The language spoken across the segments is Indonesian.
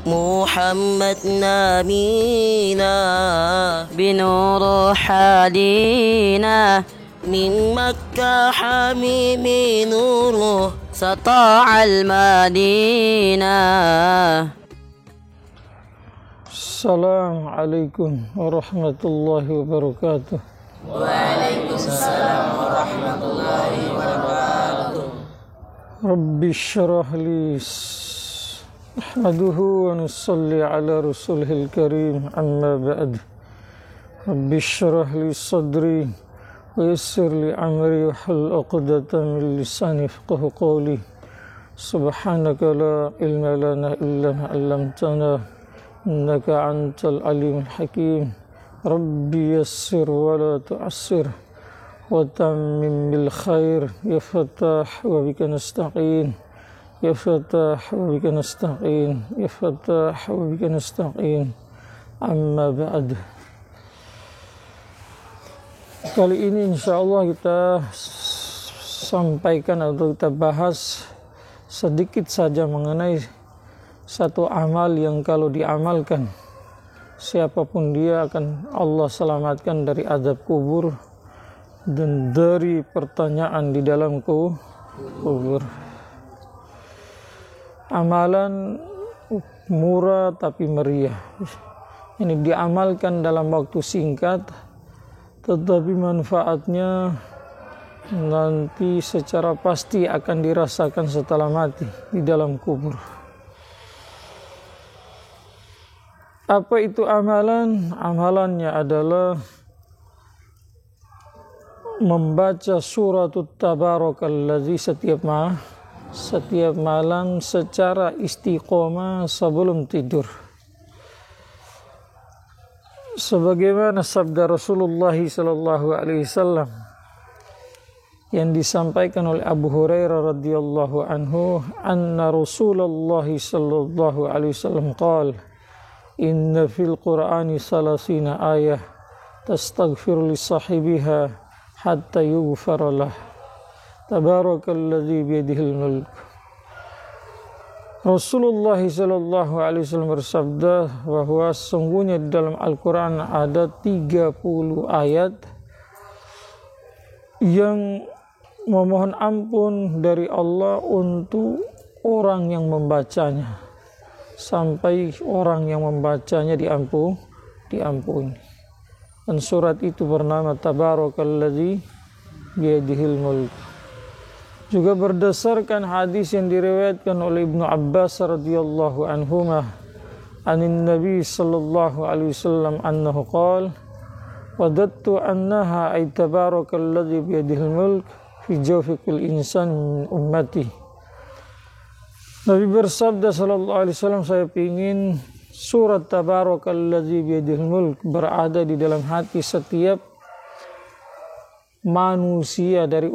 محمد نبينا بنور حدينا من مكة حميم نوره سطاع المدينة. السلام عليكم ورحمة الله وبركاته. وعليكم السلام ورحمة الله وبركاته. رب اشرح لي أحمده ونصلي على رسوله الكريم أما بعد. رب اشرح لي صدري ويسر لي أمري واحلل عقدة من لساني يفقهوا قولي. سبحانك لا علم لنا إلا ما علمتنا إنك أنت العليم الحكيم. ربي يسر ولا تعسر وتمم بالخير يا فتاح وبك نستعين يا فتاح وبك نستعين يا فتاح وبك نستعين. Amma ba'd. Kali ini insyaallah kita sampaikan atau kita bahas sedikit saja mengenai satu amal yang kalau diamalkan siapapun dia akan Allah selamatkan dari azab kubur dan dari pertanyaan di dalam kubur. Amalan murah tapi meriah. Ini diamalkan dalam waktu singkat, tetapi manfaatnya nanti secara pasti akan dirasakan setelah mati di dalam kubur. Apa itu amalan? Amalannya adalah membaca suratul Tabarakalladzi setiap malam secara istiqomah sebelum tidur. Sebagaimana sabda Rasulullah sallallahu alaihi wasallam yang disampaikan oleh Abu Hurairah radhiyallahu anhu, anna Rasulullah sallallahu alaihi wasallam qala inna fil Qur'ani salasina ayah tastaghfiru li sahibiha hatta yughfara lah. Tabarakalladzi biyadihil mulk. Rasulullah sallallahu alaihi wasallam bersabda bahwa sungguhnya di dalam Al-Qur'an ada 30 ayat yang memohon ampun dari Allah untuk orang yang membacanya sampai orang yang membacanya diampuni. Dan surat itu bernama Tabarakalladzi biyadihil mulk. Juga berdasarkan hadis yang diriwayatkan oleh Ibnu Abbas radhiyallahu anhuma anin Nabi sallallahu alaihi wasallam annahu qala wadattu annaha ay tabarakalladzi biyadihil mulk fi jawfi kulli insan min ummati. Nabi bersabda sallallahu alaihi wasallam, saya ingin surat Tabarakalladzi biyadihil mulk berada di dalam hati setiap manusia dari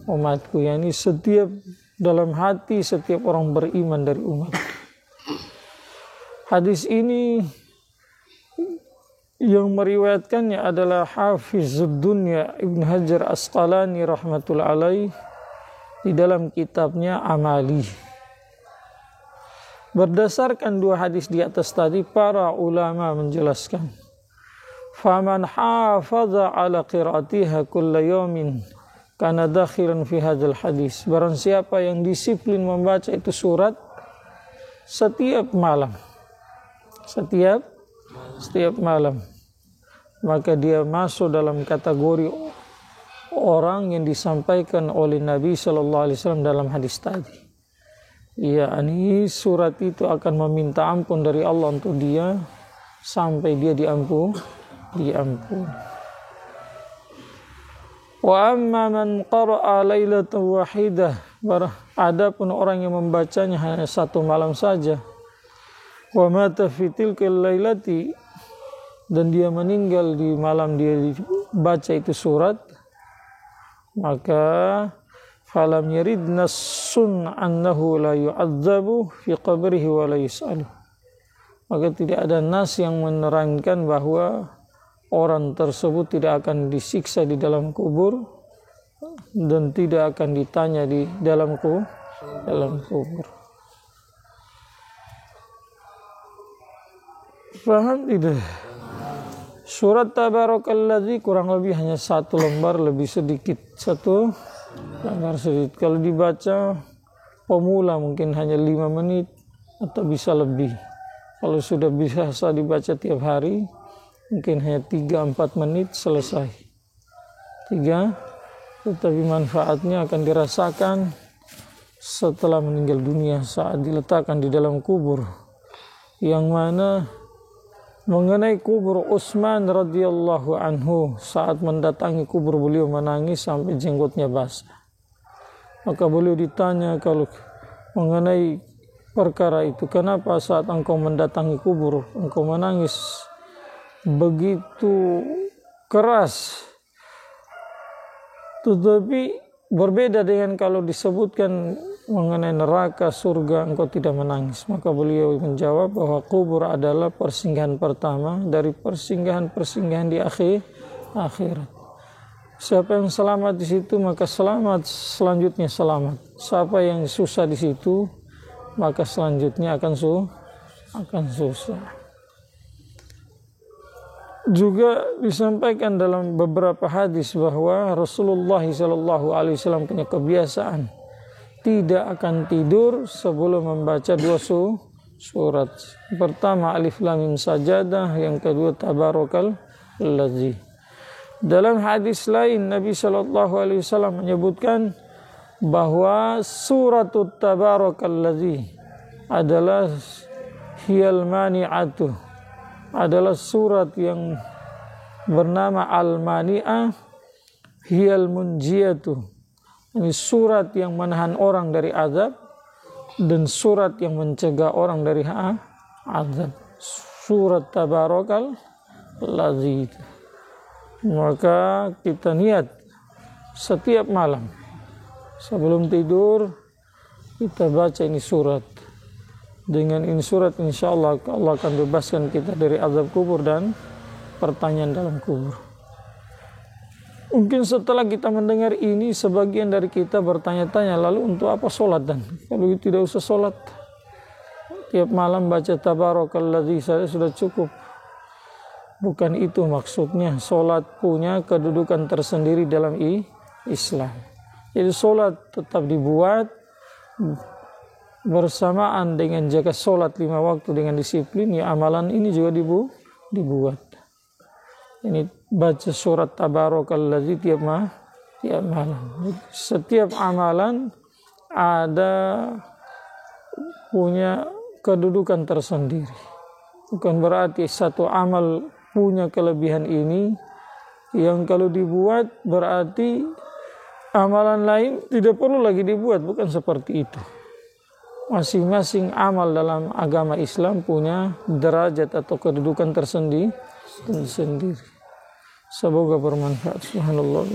umatku, yakni setiap dalam hati setiap orang beriman dari umat. Hadis ini yang meriwayatkannya adalah Hafizud Dunya Ibn Hajar Asqalani rahmatullah alaih di dalam kitabnya Amali. Berdasarkan dua hadis di atas tadi, para ulama menjelaskan, faman hafaza ala qiraatiha kulla yawmin kana dakhilan fi hadzal hadis. Barang siapa yang disiplin membaca itu surat setiap malam, maka dia masuk dalam kategori orang yang disampaikan oleh Nabi sallallahu alaihi wasallam dalam hadis tadi. Yakni surat itu akan meminta ampun dari Allah untuk dia sampai dia diampuni. Wa amma man qara'a lailatan wahidah, adapun orang yang membacanya hanya satu malam saja, wa mata fi tilkal lailati, dan dia meninggal di malam dia baca itu surat, maka falam yarid nassun annahu la yu'adzabu fi qabrihi wa la yus'alu. Maka tidak ada nas yang menerangkan bahwa orang tersebut tidak akan disiksa di dalam kubur dan tidak akan ditanya di dalam kubur. Paham tidak? Surat Tabarakalladzi kurang lebih hanya 1 lembar, lebih sedikit 1 lembar sedikit. Kalau dibaca pemula mungkin hanya 5 menit atau bisa lebih. Kalau sudah biasa dibaca tiap hari mungkin hanya 3-4 menit selesai. 3, tetapi manfaatnya akan dirasakan setelah meninggal dunia saat diletakkan di dalam kubur, yang mana mengenai kubur Utsman radhiyallahu anhu, saat mendatangi kubur beliau menangis sampai jenggotnya basah. Maka beliau ditanya kalau mengenai perkara itu, kenapa saat engkau mendatangi kubur engkau menangis begitu keras, tetapi berbeda dengan kalau disebutkan mengenai neraka, surga, engkau tidak menangis. Maka beliau menjawab bahwa kubur adalah persinggahan pertama dari persinggahan-persinggahan di akhirat. Siapa yang selamat di situ maka selamat, selanjutnya selamat. Siapa yang susah di situ maka selanjutnya akan susah. Juga disampaikan dalam beberapa hadis bahwa Rasulullah SAW punya kebiasaan tidak akan tidur sebelum membaca 2 surat. Pertama Alif Lam Mim Sajadah, yang kedua Tabarakalladzi. Dalam hadis lain Nabi SAW menyebutkan bahwa surat Tabarakalladzi adalah hiyal mani'atu, adalah surat yang bernama Al-Mani'ah, hiyal munjiyatu. Ini surat yang menahan orang dari azab dan surat yang mencegah orang dari azab. Surat Tabarakalladzi. Maka kita niat setiap malam sebelum tidur kita baca ini surat. Dengan ini surat insyaallah Allah akan bebaskan kita dari azab kubur dan pertanyaan dalam kubur. Mungkin setelah kita mendengar ini, sebagian dari kita bertanya-tanya, lalu untuk apa sholat? Dan kalau tidak usah sholat, tiap malam baca Tabarakalladzi saja sudah cukup. Bukan itu maksudnya. Sholat punya kedudukan tersendiri dalam Islam. Jadi sholat tetap dibuat bersamaan dengan jaga sholat 5 waktu dengan disiplin. Ya, amalan ini juga dibuat. Ini baca surat Tabarakalladzi tiap malam. Setiap amalan ada punya kedudukan tersendiri. Bukan berarti satu amal punya kelebihan ini yang kalau dibuat berarti amalan lain tidak perlu lagi dibuat. Bukan seperti itu. Masing-masing amal dalam agama Islam punya derajat atau kedudukan tersendiri. Semoga bermanfaat. Subhanallah.